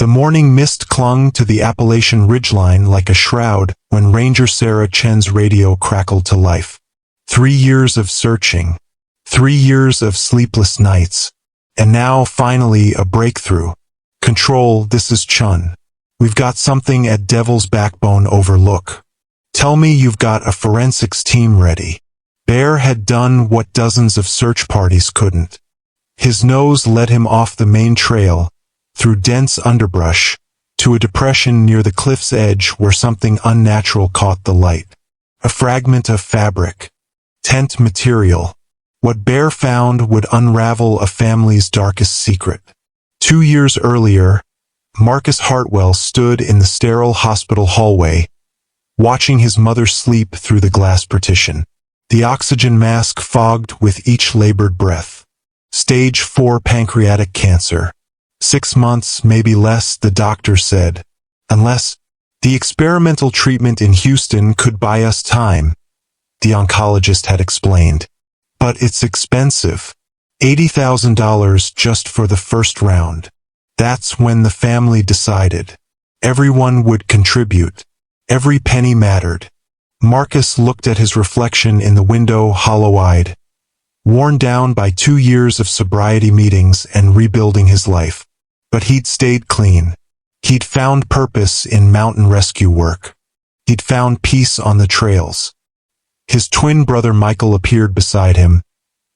The morning mist clung to the Appalachian ridgeline like a shroud when Ranger Sarah Chen's radio crackled to life. 3 years of searching. 3 years of sleepless nights. And now, finally, a breakthrough. Control, this is Chun. We've got something at Devil's Backbone Overlook. Tell me you've got a forensics team ready. Bear had done what dozens of search parties couldn't. His nose led him off the main trail, through dense underbrush, to a depression near the cliff's edge where something unnatural caught the light. A fragment of fabric. Tent material. What Bear found would unravel a family's darkest secret. 2 years earlier, Marcus Hartwell stood in the sterile hospital hallway, watching his mother sleep through the glass partition. The oxygen mask fogged with each labored breath. Stage 4 pancreatic cancer. 6 months, maybe less, the doctor said. Unless the experimental treatment in Houston could buy us time, the oncologist had explained. But it's expensive. $80,000 just for the first round. That's when the family decided. Everyone would contribute. Every penny mattered. Marcus looked at his reflection in the window hollow-eyed, worn down by 2 years of sobriety meetings and rebuilding his life. But he'd stayed clean. He'd found purpose in mountain rescue work. He'd found peace on the trails. His twin brother Michael appeared beside him,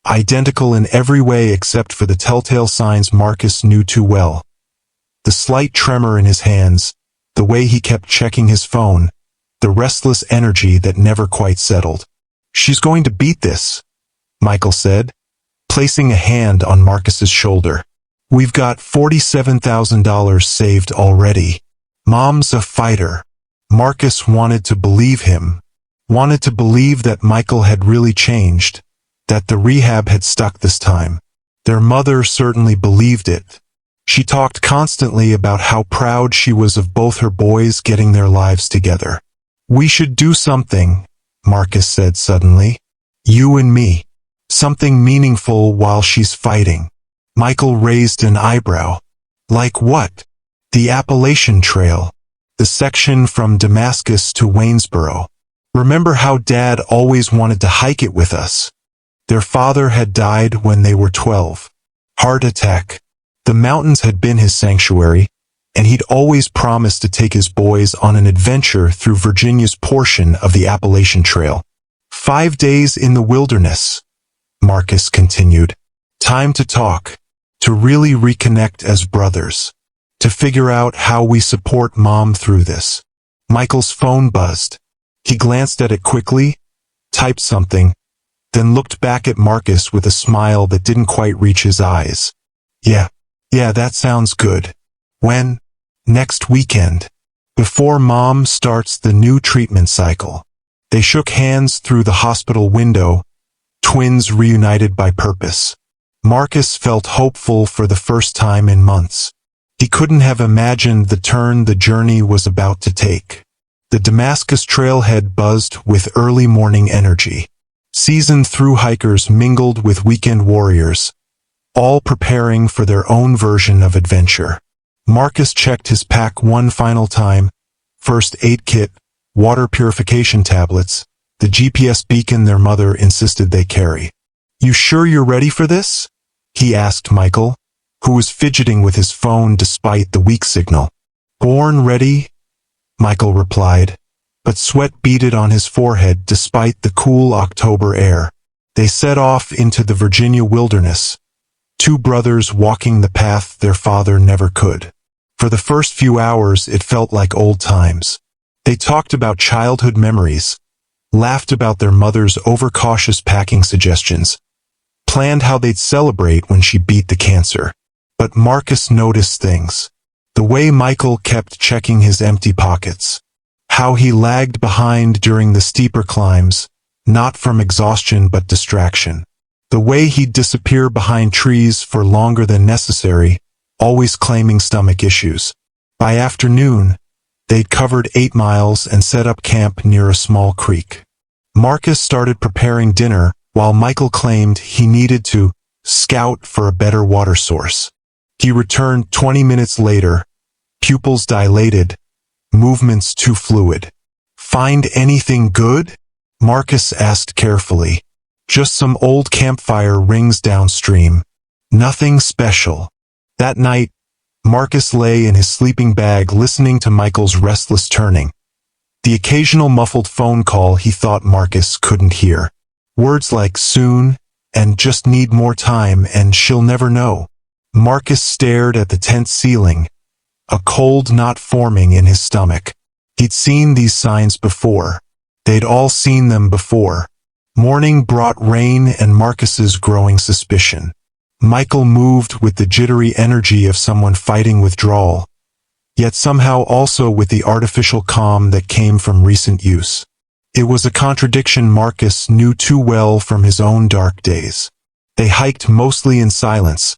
identical in every way except for the telltale signs Marcus knew too well. The slight tremor in his hands, the way he kept checking his phone, the restless energy that never quite settled. "She's going to beat this," Michael said, placing a hand on Marcus's shoulder. "We've got $47,000 saved already. Mom's a fighter." Marcus wanted to believe him, wanted to believe that Michael had really changed, that the rehab had stuck this time. Their mother certainly believed it. She talked constantly about how proud she was of both her boys getting their lives together. "We should do something," Marcus said suddenly. "You and me. Something meaningful while she's fighting." Michael raised an eyebrow. "Like what?" "The Appalachian Trail. The section from Damascus to Waynesboro. Remember how Dad always wanted to hike it with us? Their father had died when they were 12. Heart attack. The mountains had been his sanctuary, and he'd always promised to take his boys on an adventure through Virginia's portion of the Appalachian Trail. 5 days in the wilderness," Marcus continued. "Time to talk, to really reconnect as brothers, to figure out how we support Mom through this." Michael's phone buzzed. He glanced at it quickly, typed something, then looked back at Marcus with a smile that didn't quite reach his eyes. Yeah, that sounds good. When?" "Next weekend. Before Mom starts the new treatment cycle." They shook hands through the hospital window, twins reunited by purpose. Marcus felt hopeful for the first time in months. He couldn't have imagined the turn the journey was about to take. The Damascus trailhead buzzed with early morning energy. Seasoned thru-hikers mingled with weekend warriors, all preparing for their own version of adventure. Marcus checked his pack one final time. First aid kit, water purification tablets, the GPS beacon their mother insisted they carry. "You sure you're ready for this?" he asked Michael, who was fidgeting with his phone despite the weak signal. "Born ready," Michael replied, but sweat beaded on his forehead despite the cool October air. They set off into the Virginia wilderness, two brothers walking the path their father never could. For the first few hours it felt like old times. They talked about childhood memories, laughed about their mother's overcautious packing suggestions, planned how they'd celebrate when she beat the cancer. But Marcus noticed things. The way Michael kept checking his empty pockets. How he lagged behind during the steeper climbs, not from exhaustion but distraction. The way he'd disappear behind trees for longer than necessary, always claiming stomach issues. By afternoon, they'd covered 8 miles and set up camp near a small creek. Marcus started preparing dinner, while Michael claimed he needed to scout for a better water source. He returned 20 minutes later, pupils dilated, movements too fluid. "Find anything good?" Marcus asked carefully. "Just some old campfire rings downstream. Nothing special." That night, Marcus lay in his sleeping bag listening to Michael's restless turning. The occasional muffled phone call he thought Marcus couldn't hear. Words like soon, and just need more time, and she'll never know. Marcus stared at the tent ceiling, a cold knot forming in his stomach. He'd seen these signs before. They'd all seen them before. Morning brought rain and Marcus's growing suspicion. Michael moved with the jittery energy of someone fighting withdrawal, yet somehow also with the artificial calm that came from recent use. It was a contradiction Marcus knew too well from his own dark days. They hiked mostly in silence,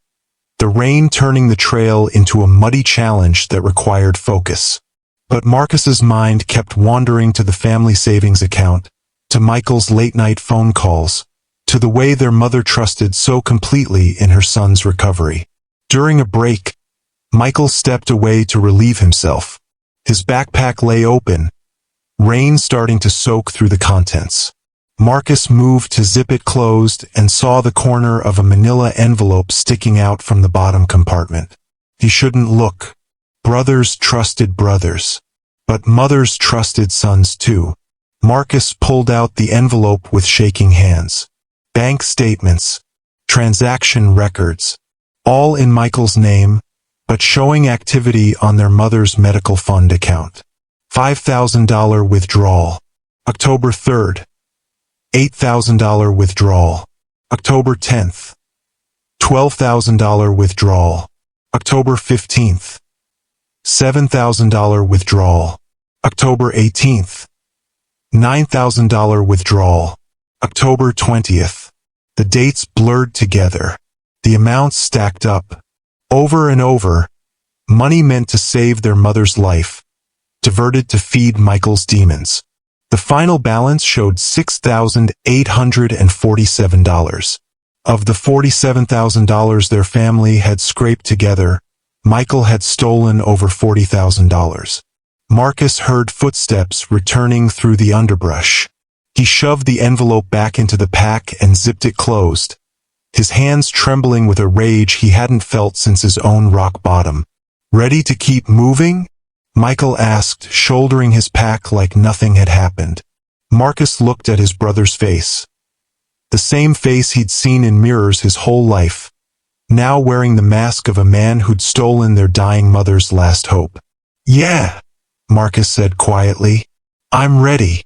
the rain turning the trail into a muddy challenge that required focus. But Marcus's mind kept wandering to the family savings account, to Michael's late-night phone calls, to the way their mother trusted so completely in her son's recovery. During a break, Michael stepped away to relieve himself. His backpack lay open, rain starting to soak through the contents. Marcus moved to zip it closed and saw the corner of a manila envelope sticking out from the bottom compartment. He shouldn't look. Brothers trusted brothers. But mothers trusted sons too. Marcus pulled out the envelope with shaking hands. Bank statements, transaction records, all in Michael's name, but showing activity on their mother's medical fund account. $5,000 withdrawal. October 3rd. $8,000 withdrawal. October 10th. $12,000 withdrawal. October 15th. $7,000 withdrawal. October 18th. $9,000 withdrawal. October 20th. The dates blurred together. The amounts stacked up. Over and over. Money meant to save their mother's life, diverted to feed Michael's demons. The final balance showed $6,847. Of the $47,000 their family had scraped together, Michael had stolen over $40,000. Marcus heard footsteps returning through the underbrush. He shoved the envelope back into the pack and zipped it closed, his hands trembling with a rage he hadn't felt since his own rock bottom. "Ready to keep moving?" Michael asked, shouldering his pack like nothing had happened. Marcus looked at his brother's face. The same face he'd seen in mirrors his whole life, now wearing the mask of a man who'd stolen their dying mother's last hope. "Yeah," Marcus said quietly. "I'm ready."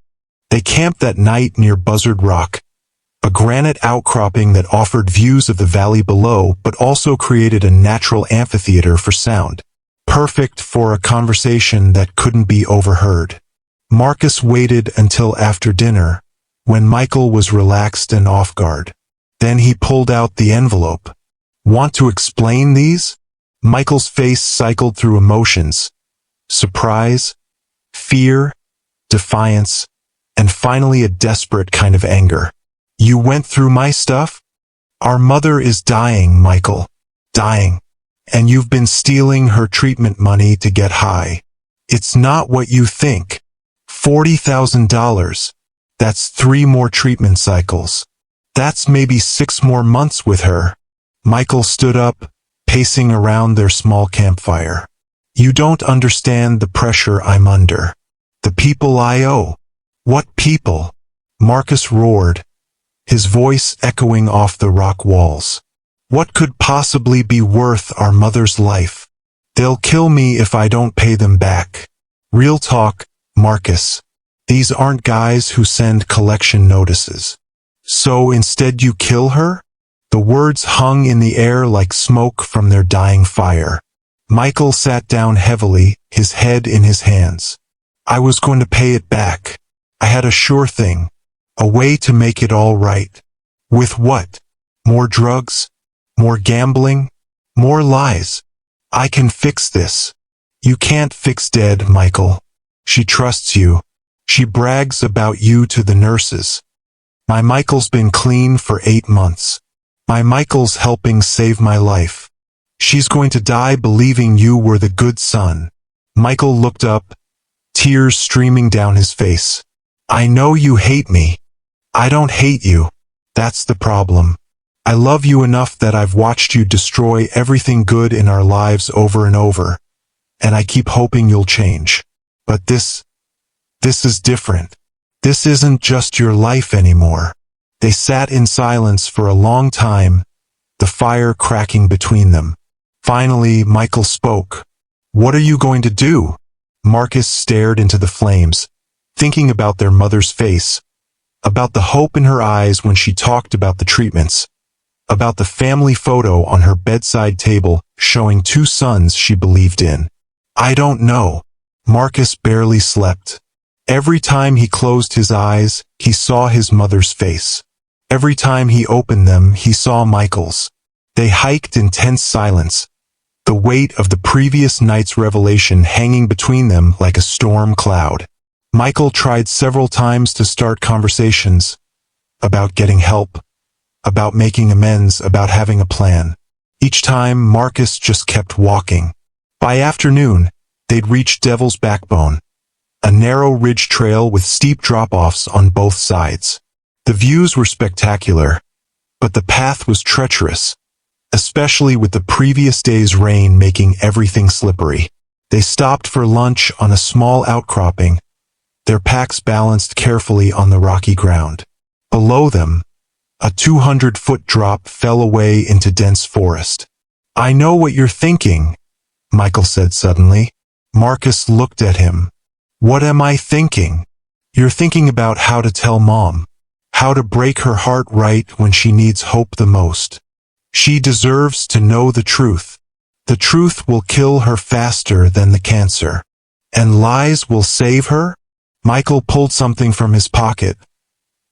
They camped that night near Buzzard Rock, a granite outcropping that offered views of the valley below but also created a natural amphitheater for sound, perfect for a conversation that couldn't be overheard. Marcus waited until after dinner, when Michael was relaxed and off guard. Then he pulled out the envelope. "Want to explain these?" Michael's face cycled through emotions: surprise, fear, defiance, and finally a desperate kind of anger. "You went through my stuff? Our mother is dying, Michael. Dying. And you've been stealing her treatment money to get high. It's not what you think. $40,000. That's 3 more treatment cycles. That's maybe 6 more months with her." Michael stood up, pacing around their small campfire. "You don't understand the pressure I'm under. The people I owe." "What people?" Marcus roared, his voice echoing off the rock walls. "What could possibly be worth our mother's life? They'll kill me if I don't pay them back. Real talk, Marcus. These aren't guys who send collection notices. So instead you kill her?" The words hung in the air like smoke from their dying fire. Michael sat down heavily, his head in his hands. "I was going to pay it back. I had a sure thing. A way to make it all right." "With what? More drugs? More gambling? More lies? I can fix this." "You can't fix dead, Michael. She trusts you. She brags about you to the nurses. My Michael's been clean for 8 months. My Michael's helping save my life. She's going to die believing you were the good son. Michael looked up, tears streaming down his face. I know you hate me. I don't hate you. That's the problem. I love you enough that I've watched you destroy everything good in our lives over and over, and I keep hoping you'll change. But this is different. This isn't just your life anymore. They sat in silence for a long time, the fire cracking between them. Finally, Michael spoke. What are you going to do? Marcus stared into the flames, thinking about their mother's face, about the hope in her eyes when she talked about the treatments, about the family photo on her bedside table showing two sons she believed in. I don't know. Marcus barely slept. Every time he closed his eyes, he saw his mother's face. Every time he opened them, he saw Michael's. They hiked in tense silence, the weight of the previous night's revelation hanging between them like a storm cloud. Michael tried several times to start conversations about getting help, about making amends, about having a plan. Each time, Marcus just kept walking. By afternoon, they'd reached Devil's Backbone, a narrow ridge trail with steep drop-offs on both sides. The views were spectacular, but the path was treacherous, especially with the previous day's rain making everything slippery. They stopped for lunch on a small outcropping, their packs balanced carefully on the rocky ground. Below them, a 200-foot drop fell away into dense forest. I know what you're thinking, Michael said suddenly. Marcus looked at him. What am I thinking? You're thinking about how to tell Mom, how to break her heart right when she needs hope the most. She deserves to know the truth. The truth will kill her faster than the cancer. And lies will save her? Michael pulled something from his pocket,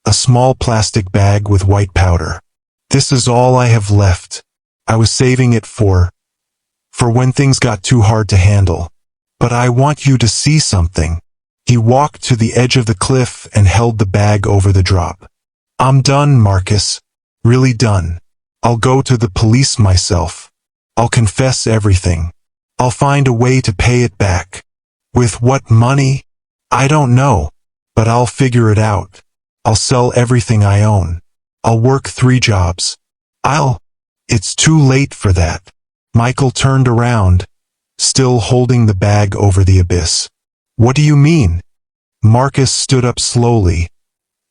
a small plastic bag with white powder. This is all I have left. I was saving it for when things got too hard to handle. But I want you to see something. He walked to the edge of the cliff and held the bag over the drop. I'm done, Marcus. Really done. I'll go to the police myself. I'll confess everything. I'll find a way to pay it back. With what money? I don't know. But I'll figure it out. I'll sell everything I own. I'll work 3 jobs. It's too late for that. Michael turned around, still holding the bag over the abyss. What do you mean? Marcus stood up slowly,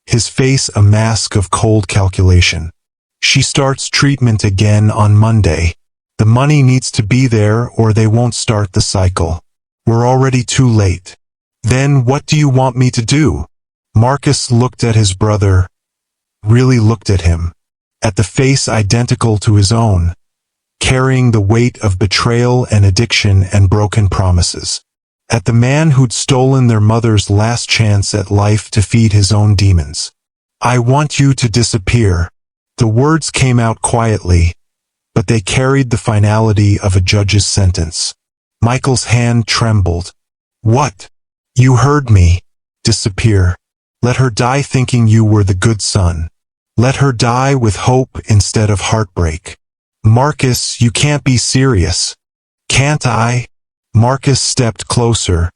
his face a mask of cold calculation. She starts treatment again on Monday. The money needs to be there or they won't start the cycle. We're already too late. Then what do you want me to do? Marcus looked at his brother, really looked at him, at the face identical to his own, carrying the weight of betrayal and addiction and broken promises. At the man who'd stolen their mother's last chance at life to feed his own demons. I want you to disappear. The words came out quietly, but they carried the finality of a judge's sentence. Michael's hand trembled. What? You heard me. Disappear. Let her die thinking you were the good son. Let her die with hope instead of heartbreak. Marcus, you can't be serious. Can't I? Marcus stepped closer,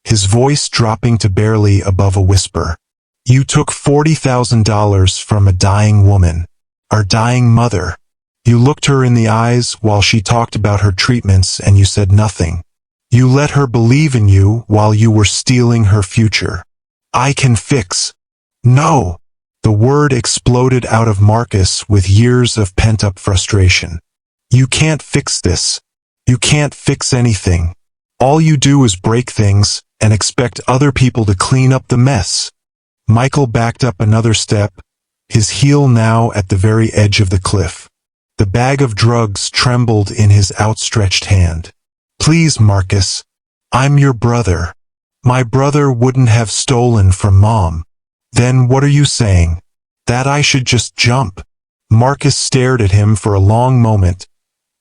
his voice dropping to barely above a whisper. You took $40,000 from a dying woman, our dying mother. You looked her in the eyes while she talked about her treatments and you said nothing. You let her believe in you while you were stealing her future. I can fix. No! The word exploded out of Marcus with years of pent-up frustration. You can't fix this. You can't fix anything. All you do is break things and expect other people to clean up the mess. Michael backed up another step, his heel now at the very edge of the cliff. The bag of drugs trembled in his outstretched hand. Please, Marcus. I'm your brother. My brother wouldn't have stolen from Mom. Then what are you saying? That I should just jump? Marcus stared at him for a long moment,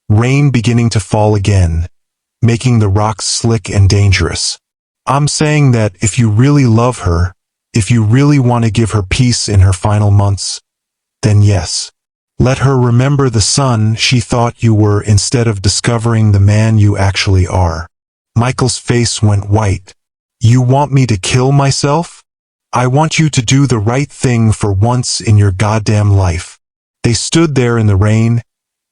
rain beginning to fall again, making the rocks slick and dangerous. I'm saying that if you really love her, if you really want to give her peace in her final months, then yes. Let her remember the son she thought you were instead of discovering the man you actually are. Michael's face went white. You want me to kill myself? I want you to do the right thing for once in your goddamn life. They stood there in the rain,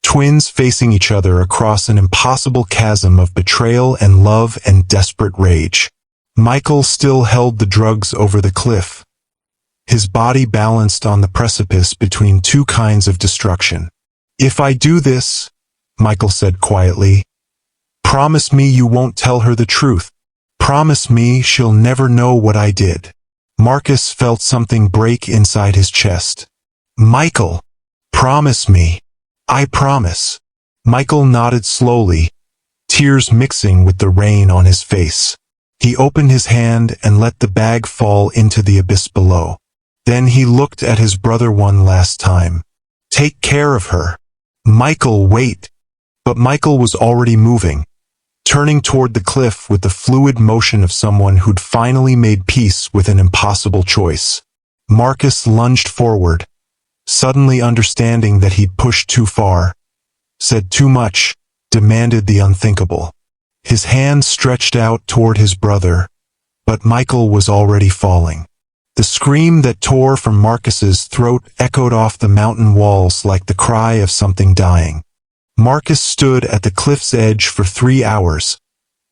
twins facing each other across an impossible chasm of betrayal and love and desperate rage. Michael still held the drugs over the cliff, his body balanced on the precipice between two kinds of destruction. If I do this, Michael said quietly, promise me you won't tell her the truth. Promise me she'll never know what I did. Marcus felt something break inside his chest. Michael, promise me. I promise. Michael nodded slowly, tears mixing with the rain on his face. He opened his hand and let the bag fall into the abyss below. Then he looked at his brother one last time. Take care of her. Michael, wait. But Michael was already moving, turning toward the cliff with the fluid motion of someone who'd finally made peace with an impossible choice. Marcus lunged forward, suddenly understanding that he'd pushed too far, said too much, demanded the unthinkable. His hand stretched out toward his brother, but Michael was already falling. The scream that tore from Marcus's throat echoed off the mountain walls like the cry of something dying. Marcus stood at the cliff's edge for 3 hours,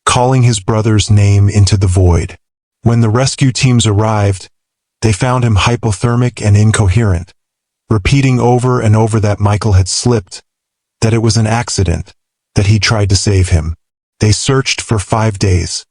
calling his brother's name into the void. When the rescue teams arrived, they found him hypothermic and incoherent, repeating over and over that Michael had slipped, that it was an accident, that he tried to save him. They searched for 5 days.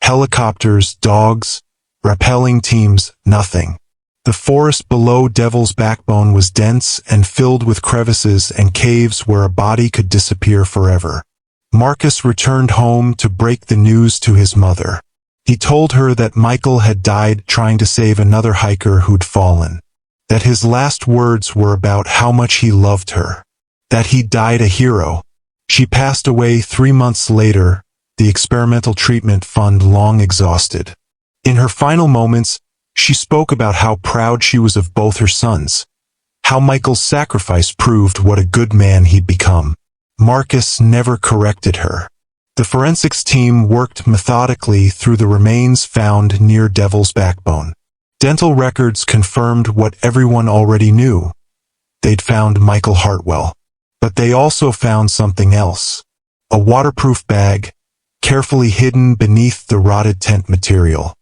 Helicopters, dogs, rappelling teams, nothing. The forest below Devil's Backbone was dense and filled with crevices and caves where a body could disappear forever. Marcus returned home to break the news to his mother. He told her that Michael had died trying to save another hiker who'd fallen, that his last words were about how much he loved her, that he died a hero. She passed away 3 months later, the experimental treatment fund long exhausted. In her final moments, she spoke about how proud she was of both her sons, how Michael's sacrifice proved what a good man he'd become. Marcus never corrected her. The forensics team worked methodically through the remains found near Devil's Backbone. Dental records confirmed what everyone already knew. They'd found Michael Hartwell. But they also found something else. A waterproof bag, carefully hidden beneath the rotted tent material.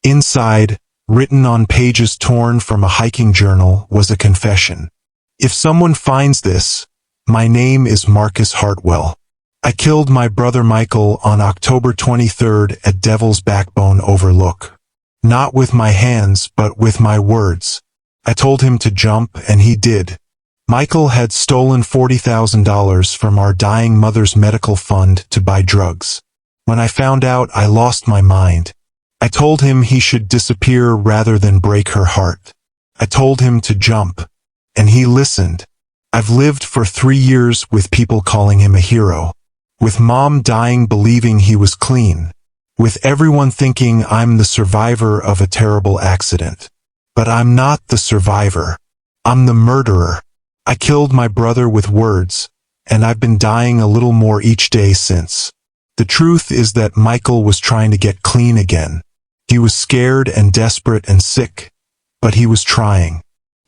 Inside, written on pages torn from a hiking journal, was a confession. If someone finds this, my name is Marcus Hartwell. I killed my brother Michael on October 23rd at Devil's Backbone Overlook. Not with my hands, but with my words. I told him to jump, and he did. Michael had stolen $40,000 from our dying mother's medical fund to buy drugs. When I found out, I lost my mind. I told him he should disappear rather than break her heart. I told him to jump, and he listened. I've lived for 3 years with people calling him a hero, with Mom dying believing he was clean, with everyone thinking I'm the survivor of a terrible accident. But I'm not the survivor. I'm the murderer. I killed my brother with words, and I've been dying a little more each day since. The truth is that Michael was trying to get clean again. He was scared and desperate and sick, but he was trying.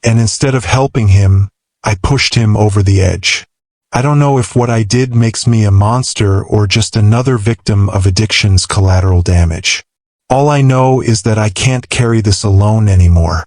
And instead of helping him, I pushed him over the edge. I don't know if what I did makes me a monster or just another victim of addiction's collateral damage. All I know is that I can't carry this alone anymore.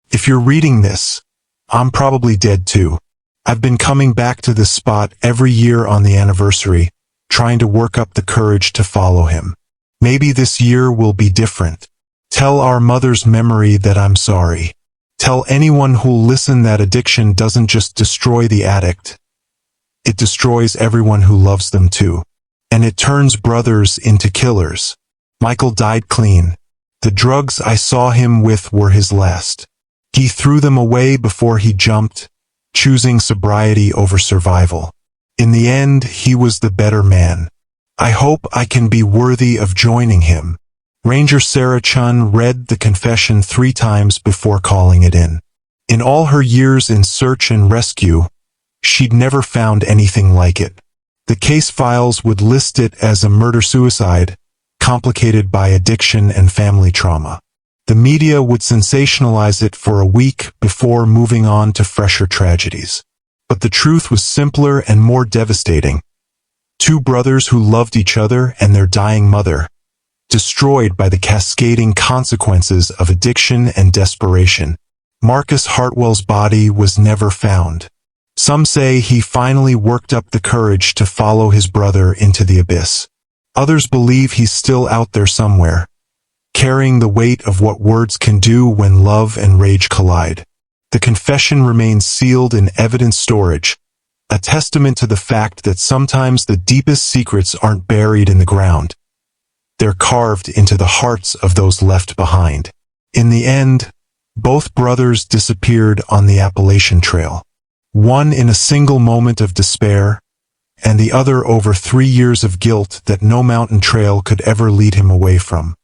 If you're reading this, I'm probably dead too. I've been coming back to this spot every year on the anniversary, trying to work up the courage to follow him. Maybe this year will be different. Tell our mother's memory that I'm sorry. Tell anyone who'll listen that addiction doesn't just destroy the addict. It destroys everyone who loves them too. And it turns brothers into killers. Michael died clean. The drugs I saw him with were his last. He threw them away before he jumped, choosing sobriety over survival. In the end, he was the better man. I hope I can be worthy of joining him. Ranger Sarah Chun read the confession 3 times before calling it in. In all her years in search and rescue, she'd never found anything like it. The case files would list it as a murder-suicide, complicated by addiction and family trauma. The media would sensationalize it for a week before moving on to fresher tragedies. But the truth was simpler and more devastating. Two brothers who loved each other and their dying mother, destroyed by the cascading consequences of addiction and desperation. Marcus Hartwell's body was never found. Some say he finally worked up the courage to follow his brother into the abyss. Others believe he's still out there somewhere, carrying the weight of what words can do when love and rage collide. The confession remains sealed in evidence storage, a testament to the fact that sometimes the deepest secrets aren't buried in the ground. They're carved into the hearts of those left behind. In the end, both brothers disappeared on the Appalachian Trail. One in a single moment of despair, and the other over 3 years of guilt that no mountain trail could ever lead him away from.